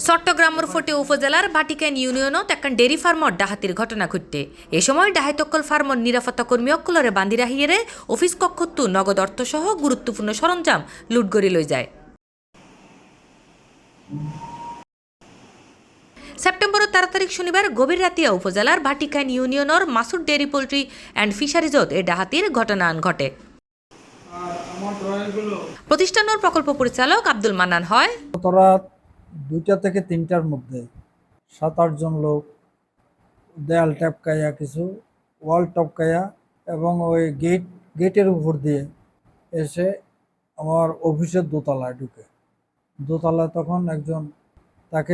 চট্টগ্রামের ফটে উপজেলার ভাটিকান ইউনিয়নত একখান ডেরি ফার্মর ডাহাতির ঘটনা ঘটতে এ সময় ডাহাতক্কল ফার্মর নিরাপত্তা কর্মী অক্কলরে বান্ধি রাহিয়েরে অফিস কক্ষত্তু নগদ অর্থসহ গুরুত্বপূর্ণ সরঞ্জাম লুট করি লই যায়। সেপ্টেম্বরের 13 তারিখ শনিবার গভীর রাতিয়া উপজেলার ভাটিকান ইউনিয়নের মাসুদ ডেরি পোল্ট্রি অ্যান্ড ফিশারিজত এই ডাহাতির ঘটনা ঘটে। প্রতিষ্ঠানের প্রকল্প পরিচালক আব্দুল মান্নান হয়, রাত 2টা থেকে 3টার মধ্যে 7-8 জন লোক দেয়াল টপকাইয়া, কিছু ওয়াল টপকাইয়া এবং ওই গেটের উপর দিয়ে এসে আমার অফিসের দোতলায় ঢুকে। দোতলায় তখন একজন তাকে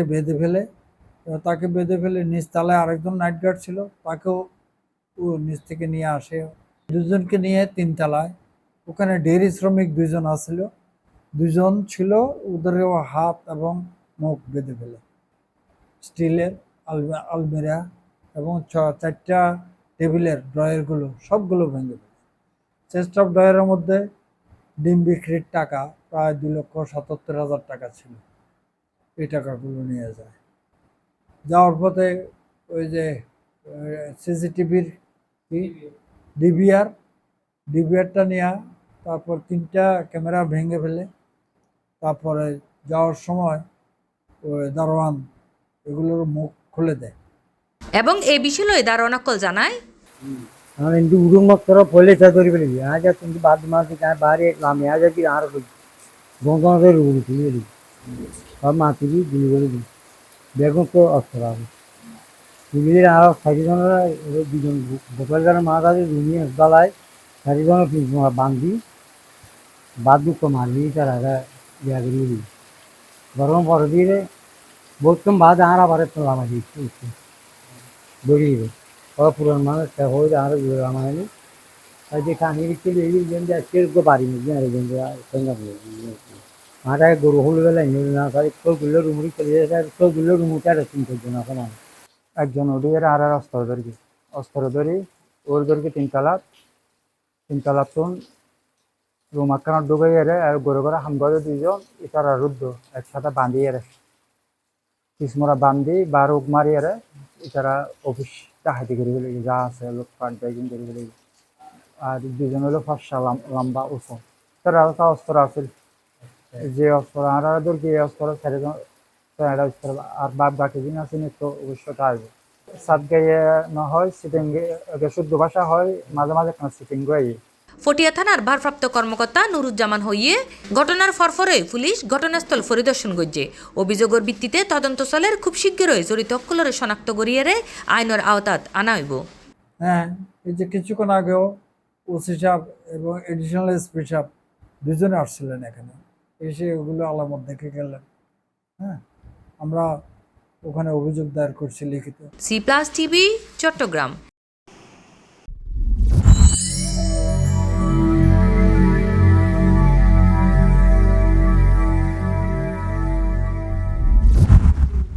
বেঁধে ফেলে, নিচতলায় আরেকজন নাইট গার্ড ছিল, তাকেও নিচ থেকে নিয়ে আসে। দুজনকে নিয়ে 3তলায়, ওখানে ডেয়ারি শ্রমিক 2জন আসছিল, 2জন ছিল, ওদেরও হাত এবং মুখ বেঁধে ফেলে। স্টিলের আলমিরা এবং 4টা টেবিলের ড্রয়ারগুলো সবগুলো ভেঙে ফেলে। চেস্ট অফ ড্রয়ারের মধ্যে ডিম বিক্রির টাকা প্রায় 2,77,000 টাকা ছিল। এই টাকাগুলো নিয়ে যায়। যাওয়ার পথে ওই যে সিসিটিভির ডিবিআরটা নেওয়া, তারপর 3টা ক্যামেরা ভেঙে ফেলে। তারপরে যাওয়ার সময় ওই দারোয়ান এগুলোর মুখ খুলে দেয় এবং এই বিষয়ে দারোয়ানকল জানায়, इंटू उड़ूंग मत करो पहले चौधरी पे लगी आज तुमकी बात मार के क्या बाहर एक लाम आ जाती आर गोंगा से रुक थी मेरी और माती की गुली गुली बेगों को अफसर आ गुली आ सारी जन दुजन गोपाल गार मार आए रूमी अस्पताल आए सारी जन बांधी बाद में को मार दी तार आगा लिया गई गरम पर दिए बहुत कम बाद आ रहा बारे तो लामा जी दौड़ी और पुरान मानस हो जा रहा हमारे आज खाने के लिए जन के को बारी में अरे जन संगा मारा गरु हल बेला ना सारी तो गुल्लो रूमरी चले जाए तो गुल्लो रूम उठा रखी तो जना का একজন ওদিকে আর অস্ত্র ধরি ওর ধরকে 3তলা রুম আকার ডুবে আর গরু করে হাম করে 2জন ইতারা রুদ্ধ একসাথে বাঁধিয়ে কিসমরা বান্ধি বা রোগ মারিয়ে ইতারা অফিস ডাহাতি করে ফেলে যা আছে লোক পাল্টাইজিং করে ফেলে। আর 2জন হলো ফর্সা লম্বা উঁচু, তারা অস্ত্র আছে, যে অস্ত্র আমরা ধরছি এই অস্ত্র ছেড়ে অস্ত্র আর বাপ বাকি দিন আছে তো অবশ্যটা আসবে সাত গাইয়ে না হয় সিটিং শুদ্ধ ভাষা হয়, মাঝে মাঝে কোনো সিটিং গাইয়ে। ফটিয়া থানার ভারপ্রাপ্ত কর্মকর্তা নুরুজ্জামান হইয়ে ঘটনার ফরফরে পুলিশ ঘটনাস্থল পরিদর্শন করছে। অভিযোগের ভিত্তিতে তদন্ত চলের খুব শীঘ্রই জড়িত অক্কলরে শনাক্ত করিয়ে আইনের আওতাত আনা হইব। হ্যাঁ, এই যে কিছুক্ষণ আগেও ওসি সাহেব এবং এডিশনাল এসপি সাহেব 2জনে আসছিলেন এখানে, এসে ওগুলো আলামত দেখে গেলেন। হ্যাঁ, আমরা ওখানে অভিযোগ দায়ের করছি লিখিত। C+ TV, Chittagong.